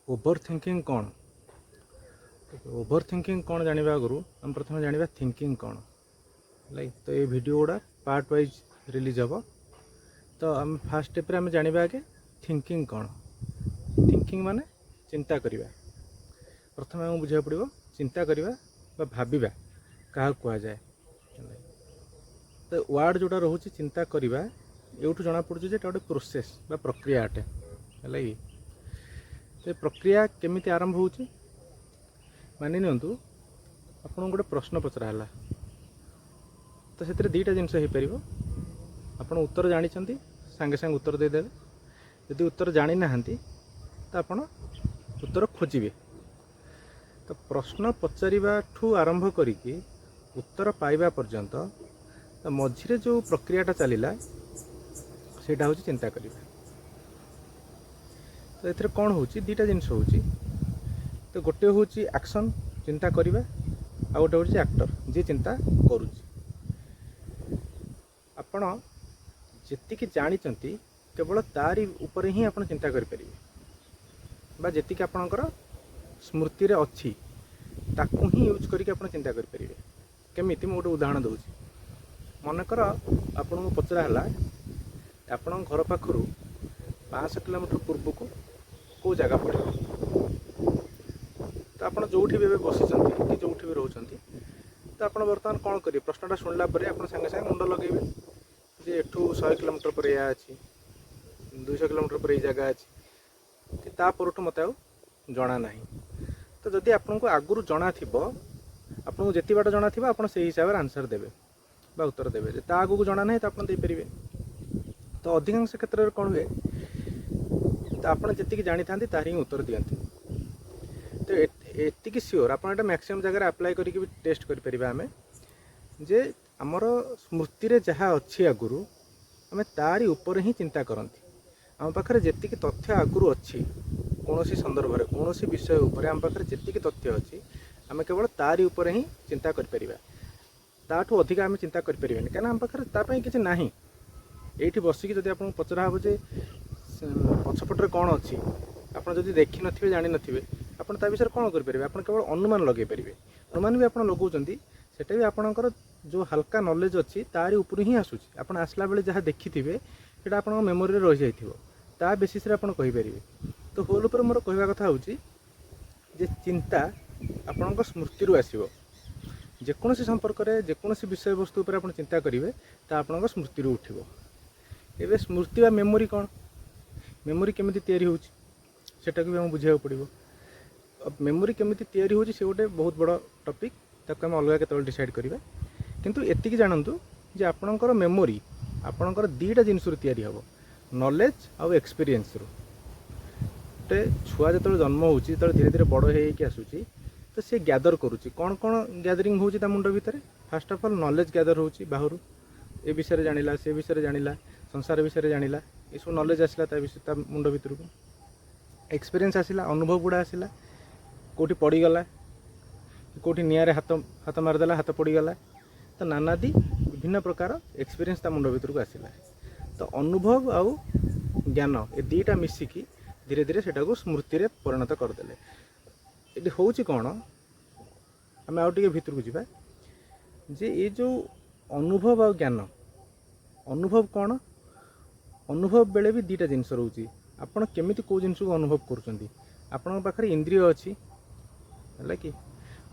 Over thinking कौन over thinking कौन जानिबा आगु आम प्रथम जानिबा थिंकिंग कौन लाइक तो ये वीडियो गुड़ा पार्ट वाइज रिलीज हम तो आम फास्ट स्टेप आम जानिबा आगे थिंकिंग कौन थिंकिंग माने चिंता करिबा प्रथम आम बुझा पड़ो चिंता करिबा बा भाबिबा क्या कह जाए तो वार्ड जोटा रोचे चिंता करिबा एवठू जना पड़ुछ जे गोटे प्रोसेस बा प्रक्रिया अटे है कि तो प्रक्रिया केमिति आरंभ हो मानि नियंतु आपन गोटे प्रश्न पचराला तो से दीटा जिनस हो पार आपड़ उत्तर जानी सांगे सांगे उत्तर देदेवे यदि उत्तर जानी ना तो आपड़ उत्तर खोजे तो प्रश्न पचारिबा ठू आरंभ करिकी उत्तर पाइबा पर्यंत तो मझिरे जो प्रक्रियाटा चलला सेटा हूँ चिंता करिबा तो ये कौन हो दीटा जिनस हो तो गोटे हूँ एक्शन चिंता करिबा आ गोटे हूँ एक्टर जी चिंता करुच्ची आपण जेतिकी जानिचंती केवल तारी ऊपर ही आपण चिंता करें बा जेतिकी आपणकर स्मृति रे अच्छी ताकू ही यूज करके आपण चिंता करें केमिति मैं गोटे उदाहरण दूसरी मनकर आपन को पचरा है आपण घर पाखु 500 किलोमीटर पूर्व को जगह पड़े तो आप जो भी बसी कि जो भी रोचे तो आप बर्तमान कौन करेंगे प्रश्नटा शुणला आप सागे सागे मुंड लगे जे एठू 100 किलोमीटर पर या अच्छी 200 किलोमीटर पर जगह अच्छी तापर मत जना ना तो जदि आपको आगुरी जना थी आपको जिते बाट जना थी आप हिसाब से आंसर देवे बा उत्तर देवे ता आगू जना ना तो आप देपारे तो अधिकांश क्षेत्र में कौन हुए तो आप जी जानी था तार ही उत्तर दिखती तो एतिक सियोर आप मैक्सिमम जगह अप्लाई करके भी टेस्ट करें आम जे आमर स्मृति रे जहाँ अच्छी आगुरी आम तारी ऊपर ही चिंता करती आम पाखे जी तथ्य आगुरी अच्छी कौन संदर्भ में कौन विषय उपर आम पाखे जी तथ्य अच्छी आम केवल तारी ऊपर ही चिंता ताठू अधिक आम चिंता करें कहीं आम पाखे तापाई किसी ना ये बसिकी जब आपको पचरा हे जे पछपटे कौन अच्छी आप देखी नथिबे जानी नथिबे आपण ता विषय कौन करें आप केवल अनुमान लगे पारे अनुमान भी आप लगाउछंती सेटा भी आपणकर जो हल्का नॉलेज अच्छी तारी ऊपर ही आसूची आपण आसला बेले जहाँ देखिथिबे सेटा आपण मेमोरी रही जाइथिबो ता बेसिस रे आपण कहि परिबे तो होल ऊपर मोर कहवा कथा होची जे चिंता आपणक स्मृति रु आसीबो जेकोसी संपर्क में जेकोसी विषय वस्तु पर आप चिंता करेंगे तो आपणक स्मृति रु उठिबो एबे स्मृति बा मेमोरी कौन मेमोरी केमिति तैयारी होची सेटा को भी हम बुझाइबा पड़िबो अब मेमोरी केमिति तैयारी होची से गोटे बहुत बड़ा टॉपिक ताको हम अलग केतल डिसाइड करिबा किंतु एतिकी जानंतु जे आपणकर मेमोरी आपणकर दीटा जिनिस रु तैयारी हबो नॉलेज आउ एक्सपीरियंस रु गोटे छुआ जो जन्म होची तो धीरे धीरे बड़ होइकी आसुची तो सी गैदर करुच्ची कौन कौन गैदरिंग होची ता मुंड भितर fast of all knowledge gather होची बाहर ए विषय जानिला से विषय जानिला संसार विषय जानिला ये सब नॉलेज आसला ता विषय ता मुंड भितर को एक्सपीरियंस आसला अनुभव गुड़ा आसला कोठी पड़ीगला कोठी निआरे हाथ हाथ मारदेला हाथ पड़ीगला तो नानादी विभिन्न प्रकार एक्सपीरियंस ता मुंड भितर को आसला तो अनुभव आउ ज्ञान ये दीटा मिसिकी धीरे धीरे सेटा को स्मृति रे परिणत करदेले ये हूँ कौन आम आउ टे भितर को जावा जे ये जो अनुभव आ ज्ञान अनुभव कौन अनुभव बेले भी दीटा जिनस रोचे आपड़ केमिति कौ जिनस को अनुभव करुँच आपण पाखे इंद्रिय अच्छी है कि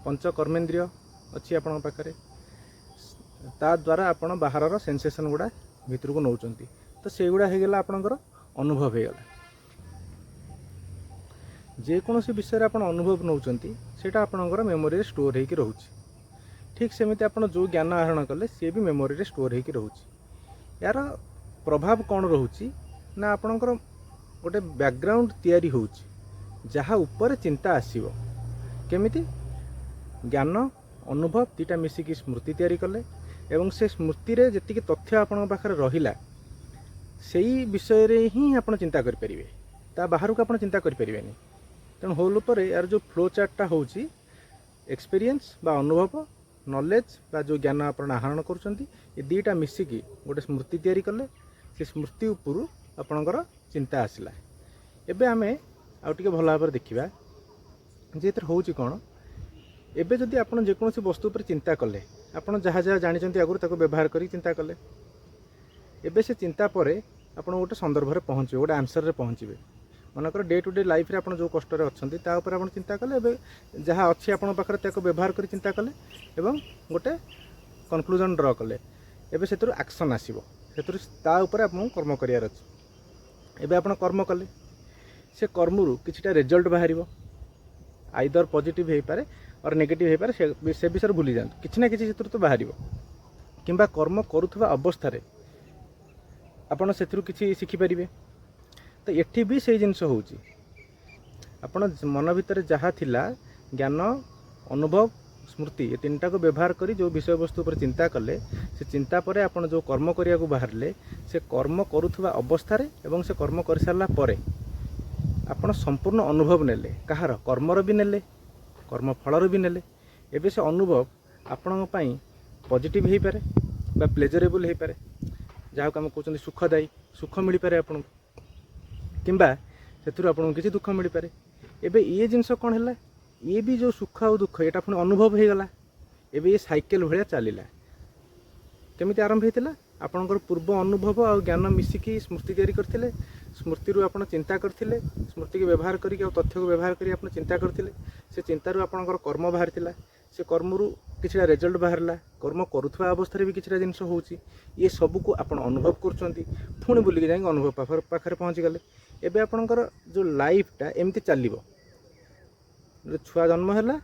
पंच कर्मेन्द्रिय अच्छी आपण पाखे ता द्वारा आपण बाहर सेंसेशन गुड़ा भितर को नौकरी तो से गुड़ा होगला आपणकर अनुभव होगला जेकोसी विषय आप अनुभव नौकरी से आपणकर मेमोरी स्टोर होकर रोचे ठीक सेमती आप जो ज्ञान आहरण कले सी भी मेमोरी स्टोर होकर रोचे यार प्रभाव कौन रोचे ना आपणकर गोटे बैकग्राउंड तैयारी होची जहाँ ऊपर चिंता आसीबो केमिति ज्ञान अनुभव दीटा मिसिकी स्मृति तैयारी कले एवं से स्मृति रे जेतिकी तथ्य आपण पाखरे रहिला सेही विषय रे ही आपण चिंता करि परिबे ता बाहर को आपण चिंता करि परिबेनी तेणु होल उपर यार जो फ्लो चार्टटा होची एक्सपीरियंस बा अनुभव नॉलेज बा जो ज्ञान आपण आहरण करुचंती ये दीटा मिसिकी गोटे स्मृति तैयारी कले से स्मृति उपरु आपणकर चिंता आसला एबे आमे आउ टिके भल भाव देखा जे एथर होउची कोन एबे जदि आपण जेकोसी वस्तु पर चिंता कले आपण जहाँ जहाँ जानी आगुरी ताको व्यवहार करी चिंता कले एबे से चिंता परे आपण गोटे संदर्भ में पहुँचे गोटे आंसर रे पहुँचे मनकर डे टू डे लाइफ रे आपण जो कष्ट अच्छी तापर आप चिंता कले एबे जहाँ अच्छी आपण पाखरे ताको व्यवहार करी चिंता कले एवं गोटे कनक्लूजन ड्र कले एबे से एक्शन आसीबो से ता ऊपर आपन कर्म करियार अछि एबे आपण कर्म कले से कर्मरु किछिटा रिजल्ट बाहरिबो आइदर पॉजिटिव हो पारे और नेगेटिव हो पारे से विषय भूली जातु किछि ना किछि से तो बाहर किंबा कर्म करुवा अवस्था आपड़ से किसी शिखिपारे तो एठी भी से जिनस हो आपण मन भितर जहाँ थिला ज्ञान अनुभव स्मृति ये तीन को व्यवहार करी जो विषय वस्तु पर चिंता कले से चिंता पर आपण जो कर्म करिया को बाहरले से कर्म करुवा अवस्था एवं से कर्म कर सारा परे आपण संपूर्ण अनुभव नेले कहार कर्मर भी नेले कर्म फलर भी नेले एबे से अनुभव आपण पॉजिटिव हो पारे बा प्लेजरेबल हो पारे जहाँ को आम कहते सुखदायी सुख मिल पारे आपन किंबा से आपको किसी दुख मिल पारे एबे ये जिनस कौन है ये भी जो सुख और दुख यहाँ पुणी अनुभव हो गला एबे ये साइकेल भाया चलला केमी आरंभ होता आपणकर पूर्व अनुभव और ज्ञान मिसिकी स्मृति तैयारी करते स्मृति आप चिंता करते स्मृति को व्यवहार करके तथ्य को व्यवहार कर चिंता करते से चिंतार आपणकर कर्म बाहर से कर्मरु किछिटा रिजल्ट बाहरला कर्म करुवा अवस्था भी किछिटा जिनस होउची ये सब को आपण अनुभव करछंती पुणी बुलिक जाई अनुभव पाखरे पहुँची गले एबे आपणकर जो लाइफटा एमती चलिबो जो छुआ जन्म है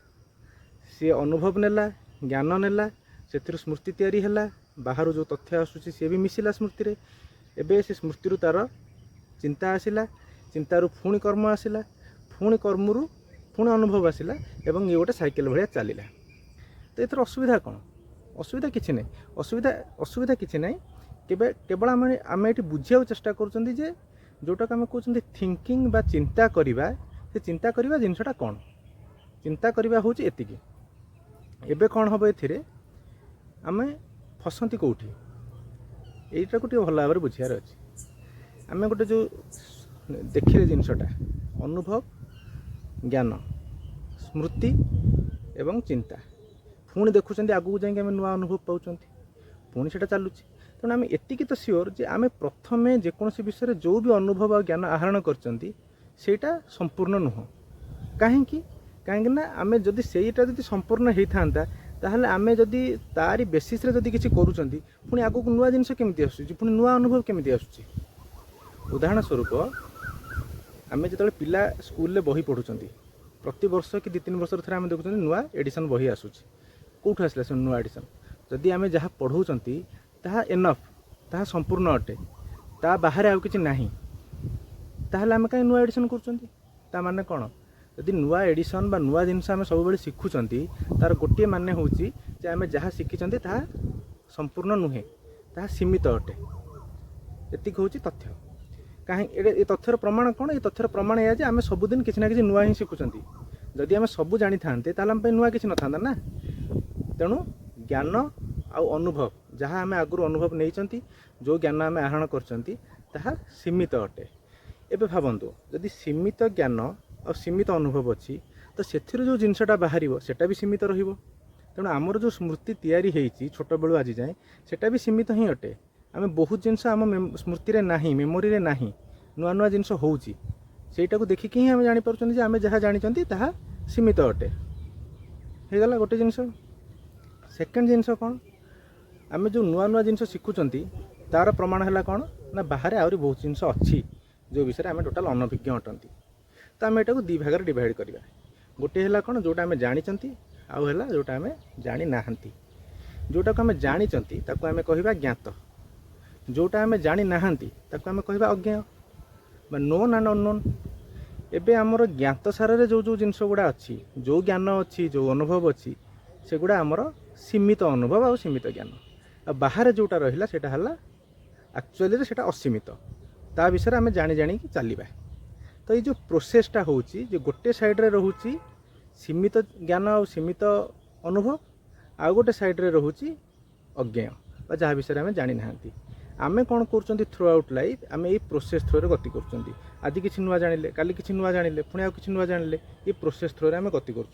सी अनुभव नेला ज्ञान नेला से स्मृति तैयारी है बाहर जो तथ्य आसूसी सी भी मिसिला स्मृति रे एबे से स्मृति तार चिंता आसिला चिंतारू पुणी कर्म आसिला पुणी कर्मरू पुणी अनुभव आसिला एवं ये गोटे साइकेल भाया चलला तो एथर असुविधा कौन असुविधा किसी ना असुविधा किसी ना केवल आम ये बुझा चेष्टा कर जोटा आम कहते थिंकिंग बा चिंता करवा से चिंता करवा जिनसटा कौन चिंता करवा हूँ एतिकी एबे कौन हम ए आम फसती कौटी यहीटा को भल भाव बुझार अच्छे आम गोटे जो देखिले जिनसटा अनुभव ज्ञान स्मृति एवं चिंता पुणी देखुं आगू जाए नुआ अनुभव पाँच पुणी से चलुची तेणु आम एतिकी तो सियोर जे आम प्रथमे जेकोसी विषय जो भी अनुभव और ज्ञान आहरण करटा संपूर्ण नुह कहीं कहीं आम जदि सेटा जदि संपूर्ण होता ताहले आमे जदि तारी बेसिस रे जदि किसी करूचंती पुणी आगो को नुआ जिनस केमती आसुची पुणी नुआ अनुभव केमती आसुची उदाहरण स्वरूप आमे जतले पिला स्कूल रे बही पढुचंती प्रति वर्ष कि 2-3 वर्ष थरे आमे देखुचंती नुआ एडिशन बही आसुची कोठु आसला से नुआ एडिशन जदि आमे जहाँ पढुचंती ताहा एनफ ताहा संपूर्ण अटे ता बाहर आउ किछि नाही ताहले आमे काई नुआ एडिशन करूचंती ता माने कोन यदि नुआ एडिशन बा नुआ जिनस आम सब शिखुंट तार गोटे मान हूँ आम जहाँ शिखी ता संपूर्ण नुहे ता सीमित अटे एति हूँ तथ्य कहीं ये तथ्यर प्रमाण कौन ये तथ्यर प्रमाण या आम सबुदिन किसी ना कि नुआ ही शिखुंट जदि आम सबू जानी था आम नुआ किसी न था ना तेणु ज्ञान आउ अनुभव जहाँ आम आगु अनुभव नहीं जो ज्ञान आम आहरण कर सीमित अटे एबे भावतु जदि सीमित ज्ञान और सीमित अनुभव अच्छी तो से जो जिनसटा बाहर सेटा भी सीमित रहिबो तेणु आमर जो स्मृति तैयारी होती छोट बेलू आज जाए सेटा भी सीमित ही अटे आम बहुत जिनस आम स्मृति रे नाही मेमोरी रे नाही नुआ नुआ जिनस होउची सेटा को देखिकी ही आम जानी पारुछन जे आम जहाँ जानी ताहा सीमित अटे हो गला गोटे जिनस सेकेंड जिनस कौन आम जो नुआ नुआ जिनस शिखुंट तार प्रमाण है कौन ना बाहर आहरी बहुत जिनस अच्छी जो विषय आम टोटाल अनभिज्ञ अटंती तो आम यहाँ दी भाग डिवाइड करवा गोटे है कौन जोटा आम जानी आउ है जोटा आम जानी ना जोटा को आम जानी आम कह ज्ञात जोटा आम जानी ना आम कह अज्ञेय नोन एंड अननोन एबे आमर ज्ञात सारे जो जो जिनस गुड़ा अच्छी जो ज्ञान अच्छी जो अनुभव अच्छी से गुड़ा आमर सीमित अनुभव आ सीमित ज्ञान आ बाहर जोटा रहा सेटा है एक्चुअली सेटा असीमित ता विषय आम जानी जानी चलवा तो ये जो प्रोसेसटा हूँ जो गोटे साइड्रे रोचे सीमित ज्ञान और सीमित अनुभव आउ गोटे साइड्रे रोचे अज्ञेय जहाँ विषय आम जानी ना आमे कौन कर थ्रू आउट लाइफ आम ये प्रोसेस थ्रू गति कर आज किसी नुआ जानिले काली किसी नुआ जानिले पुणी आउ किसी नुआ जानिले ये प्रोसेस थ्रू आम गति कर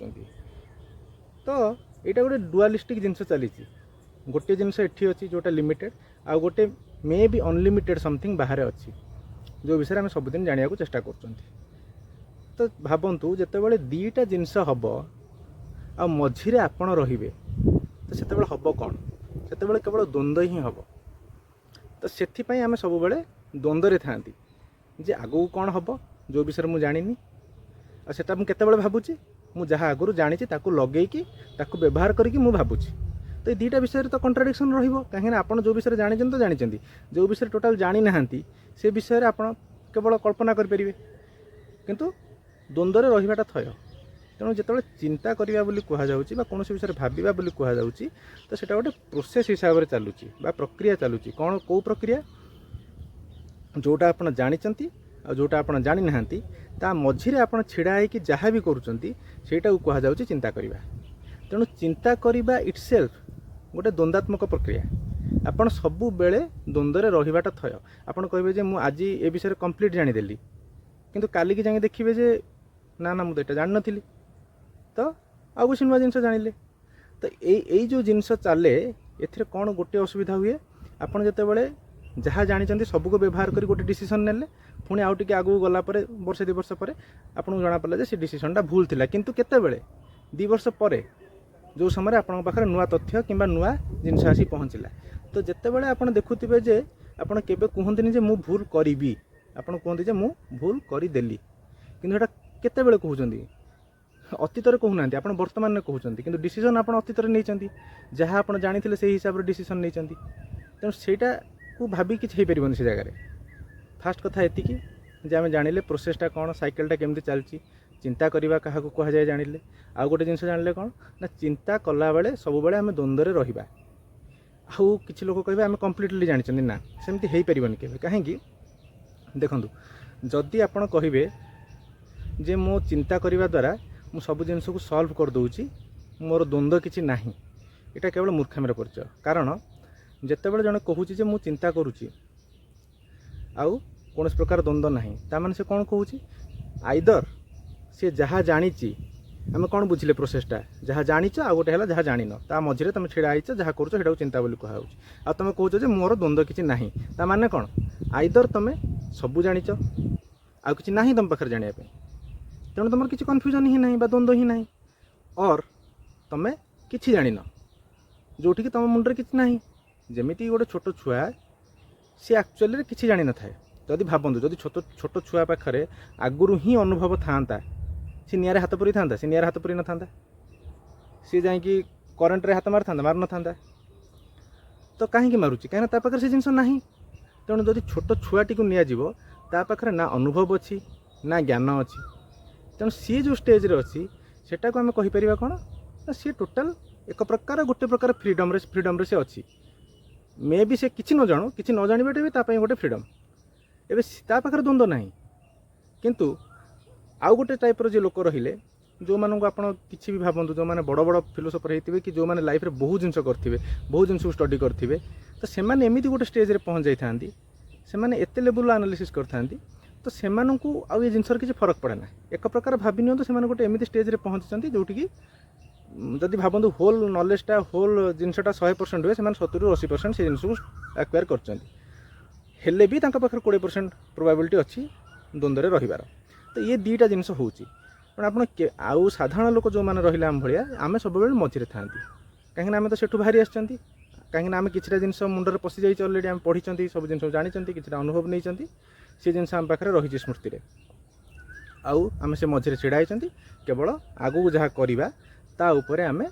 तो यहाँ गोटे डुआलिस्टिक जिनस चली गोटे जिनस एठी अच्छी जोटा लिमिटेड आउ गोटे मे बी अनलिमिटेड समथिंग बाहर अच्छी जो विषय आम सबुदिन जाना चेष्टा कर तो भावतु जितेबाला दीटा जिनस हम आ मझीरे आपण रे तो से हम कौन से केवल द्वंद्व ही हम तो से आम सब द्वंद्व था जे आगू कौन हम जो विषय मुझे जानी आटा मुझे भावुची मुझे जहाँ आगुरी जानी लगेकी व्यवहार करके मुझे भावुची तो ये दुईटा विषय तो कंट्राडिक्शन रही आप जो विषय जानी तो जानी जो विषय टोटाल जानी ना से विषय आप केवल कल्पना करें किंतु द्वंद्व रहीटा थय तेणु जो चिंता करवा कहुच्छी कौन विषय भावा कहुच्छी तो सेटा गोटे प्रोसेस हिसाब से चलुची प्रक्रिया चलुची कौन कौ प्रक्रिया जोटा आप जानते जोटा आप जानी ना ता मझीरे आप छिड़ा होकि जहाँ भी करूँटा कहु चिंता करवा तेणु चिंता करवा इटसेल्फ गोटे द्वंद्वात्मक प्रक्रिया आपड़ सबु बेले द्वंद्व रहीटा थय आपड़ कहे आज ए विषय कंप्लीट जानीदेली किंतु काली की जाए देखिए जे ना ना मुझे यहाँ जान नी तो आउ किसी नुआ जिनस जानिले तो यही जो जिनस चले एथिरे कौन गोटे असुविधा हुए आपड़ जितेबाला जहाँ जानते सबको व्यवहार कर गोटे डिसीजन नेले पुणी आउ टे आगू गला वर्षे 2 वर्ष पर आपको जना पड़ा से डिसीजनटा भूल थिला किंतु केतेबेले 2 वर्ष पर जो समय आप नुआ तथ्य कि नुआ जिनस आसी पहुँचला तो जितेबाला आप देखुवे जे आपड़ केबे कहतनी जे मु भूल करी आपड़ कहते मु भूल करदेली कि केतेबेले कहते अतीत कहूना आप वर्तमान कहते कि डिसीजन आप अतीत नहीं जहाँ आप जानी से हिसाब से डिसीजन नहीं तेणु सेटा को भाभी किसी हो पार से जगह फास्ट कथा एतिकी जे आम जानिले प्रोसेसटा कौन साइकेलटा केमती चलती चिंता करवा क्या कह जाए जानिले आउ गोटे जिनस जानिले कौन ना चिंता कला बेले सब बेले आम द्वंद्व रहा आउ किसी लोग कहे आम कम्प्लीटली जानी ना सेमती हो पारनि के कहीं देखूँ जदि आप कहे जे मो चिंता करने द्वारा मु सब जिनस को सॉल्व कर दूची मोर द्वंद्व किसी ना यहाँ केवल मूर्खामिर परिचय कारण जितेबाला जड़े कहूँ जे मु चिंता करुच्ची आउ कौन प्रकार द्वंद्व ना ताने से कौन कहूँ आइदर सी जहाँ जानी आम कौन बुझिले प्रोसेसटा जहाँ जानीच आ गोटे है जहाँ जान ता मझे तुम छिड़ाईच जहाँ कर चिंता बोली कहूँ आ तुम कौच मोर द्वंद्व किसी ना ता माने कौन आइदर तुम सबू जानीच आ कि ना तुम पाखे जानापी तेणु तुम किसी कन्फ्यूजन ही ना द्वंद्व ही ना और तुम कि जान जोटि तुम मुंडे कि ना जमी गोटे छोट छुआ सी एक्चुअली किसी जान न थाए जदि भावतु जदि छोट छोट छुआ पाखे आगुरी ही अनुभव था सी निआरे हाथ पुरी था सी निआरे हाथ पुरी न था सी जा करेन्ट हाथ मार था मार न था तो कहीं मारुची कहीं पाखे से जिनस ना तेणु जदि छोट छुआटी को नियाजिवो ता पाखे ना अनुभव अच्छी ना ज्ञान अच्छी तेणु सी जो स्टेज रे अच्छी सेटा को आम कहीपर कौन ना सी टोटाल एक प्रकार गोटे प्रकार फ्रीडम से अच्छी मे भी से किसी न जाणु किसी न जानिबाटे भी तापाई गोटे फ्रीडम एबे ता पाखरे द्वंद्व नहीं किंतु आउ गोटे टाइपर जो लोक रहिले जो मानक आप किसी भी भावतु जो मैंने बड़ बड़ फिलोसोफर होते कि जो मैंने लाइफ में बहुत जिनस करेंगे बहुत जिन स्टडी करेंगे तो से एमती गोटे स्टेज रे पहुँच जाती से एत लेवल एनालिसिस करते तो से आउ ये जिनसर किसी फरक पड़े ना एक प्रकार भावी नियंतु से गोटे एमती स्टेज रे पहुँचती जोटि जदि भावतु होल नॉलेजटा होल जिनसटा 100% हुए से 70-80% से जिनस को एक्वायर कर भी पाखे 20% प्रोबेबिलिटी अच्छी द्वंद्व रहीबार तो ये दुईटा जिनस होची आप आउ साधारण लोक जो मैंने रहा आम भाया आम सब मझे था कहीं आम तो सेठू बाहरी आसती कहीं आम किसी जिनस मुंडे पशि जाइए अलरेडी आम पढ़ी सब जिन जानते किसी अनुभव नहीं सी जिनस आम पाखे रही स्मृति आउ आम से मझे छिड़ाई केवल आगू जहाँ करवा ता उपरे आमे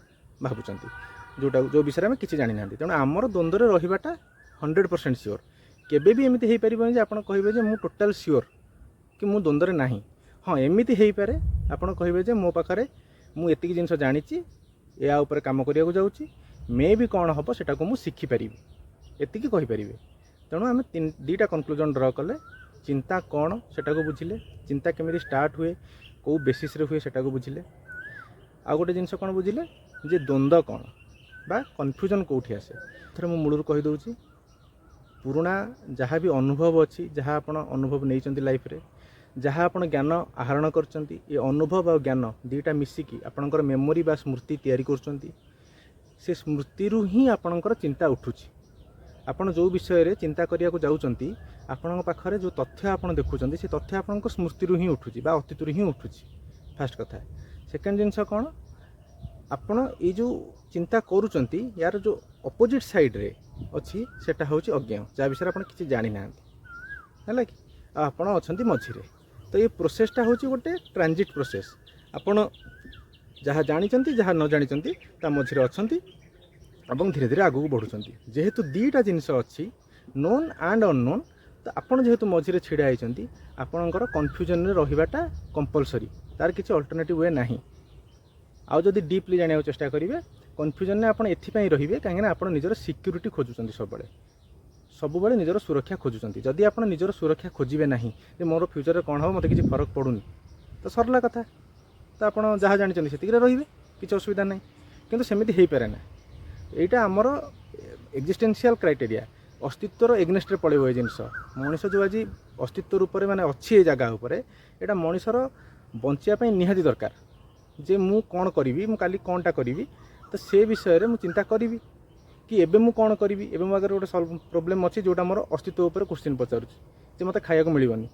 भावुंट जोटा जो विषय में किसी जानी ना तेणु आमर द्वंद्व रहीबाटा 100% सियोर केबे भी एमती हो पारे आप कहे मु टोटाल सियोर कि मु द्वंद्व ना हाँ एमती हो पारे आप कहे मो पाखे मुझे जिनस जानी या उपर काम करने जाऊँगी मे भी कौन हम सेटा को मुझे शिखिपारि एतिकी कहीपर तेणु आम दुईटा कनक्लूजन ड्र कले चिंता कौन सेटा को बुझिले चिंता केमी स्टार्ट हुए कौ बेसिस रे हुए सेटा को बुझिले आ गोटे जिनस कौन बुझिले जे द्वंद्व कौन बा कन्फ्यूजन कौटी आसे थोड़े मु मूलर कहीदे पुराणा जहाँ भी अनुभव अच्छी जहाँ आप अनुभव नहीं लाइफ रे जहाँ आप ज्ञान आहरण कर अनुभव और ज्ञान दुईटा मिसिकी आपणकर मेमोरी बा स्मृति तैयारी कर स्मृति ही आपणकर चिंता उठुची आपण जो विषय रे चिंता करिया को जाउचंती आपण पाखरे जो तथ्य आपण देखुचंती से तथ्य आपणको स्मृति ही उठुची बा अतीत ही उठुची फास्ट कथा। सेकेंड जिनस कौन आपण ये जो चिंता करूचंती यार जो अपोजिट साइड रे अच्छी सेटा होची अज्ञान जहाँ विषय आपण किसी जानी ना है कि आपण अछंती मझिरे तो ये प्रोसेसटा होची गोटे ट्रांजिट प्रोसेस आपण जहाँ जानी जहाँ न जानी ता मझिरे अछंती और धीरे धीरे आगू बढ़ुंट जेहेतु दीटा जिनस अच्छी नोन एंड अननोन तो आपड़ जेहेतु मझे छिड़ा होती आपणकर कन्फ्यूजन रहीबाटा कंपलसरी तार किसी अल्टरनेटिव वे ना आउ जदि डीपली जाना चेष्टा करेंगे कन्फ्यूजन में आपड़ एपाई रे कहीं आप निजर सिक्यूरीटी खोजुंट सब निजर सुरक्षा खोजुंट जदि आप निजर सुरक्षा खोजे ना कि मोर फ्यूचर कौन हम मत किसी फरक पड़ूनी तो सरला कथा तो आप जहाँ जानी से रे किसी असुविधा ना कि सेमती हो पारे ना यहाँ आमर एक्जिस्टेंशियल क्राइटेरिया अस्तित्वर एग्नेस्ट पड़े ये जिनस मनीष जो आज अस्तित्व रूप में माने अच्छी ये जगह उपर यहाँ मनीषर बचापी निहाती दरकार जे मु कौन करी मु काली कौनटा करी तो से विषय में मुझे चिंता करी कि एबे मु कौन करी एबे मो आगे गोटे प्रोब्लेम अच्छी जोटा मोर अस्तित्व उपर क्वेश्चन पचारूँ जे मत खाया मिलनी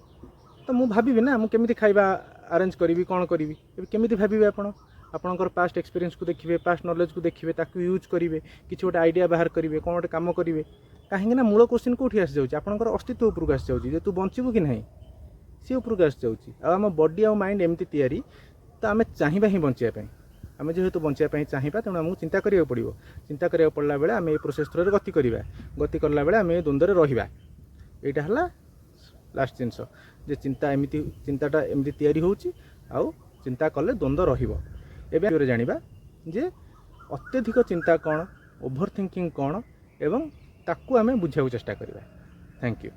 तो मुझे भावी ना मुझे केमी खाଇବା अरेंज करी कौन करी केमी भावे आपण आपणकर पास्ट एक्सपीरियंस को देखिए पास्ट नॉलेज को देखिए ताकू यूज करेंगे किसी गोटे आइडिया बाहर करेंगे कौन गोटे कम करेंगे कहीं मूल क्वेश्चन कौटी आसी जाऊँगी आपणकर अस्तित्व उपरको आसी जाऊँगी जे तू बंचबू कि नहीं सी उपरको आसी जाऊँगी आम बॉडी आ माइंड एमती तैयारी तो आम चाहिए ही बचापी आम जेहेतु बचापी चाहिए तेणु आमको चिंता करा पड़ो चिंता करा पड़ा बेले आम ये प्रोसेस थ्रू गति करवा गति कला बेले आम द्वंद्व रहा यहाँ है लास्ट जिनस जे चिंता एमती चिंताटा एमती तैयारी होची आउ चिंता कले द्वंद्व रहिबो एबे जानिबा जे अत्यधिक चिंता कौन ओभर थिंकिंग कौन एवं ताकू आम बुझा चेष्टा करवा। Thank you.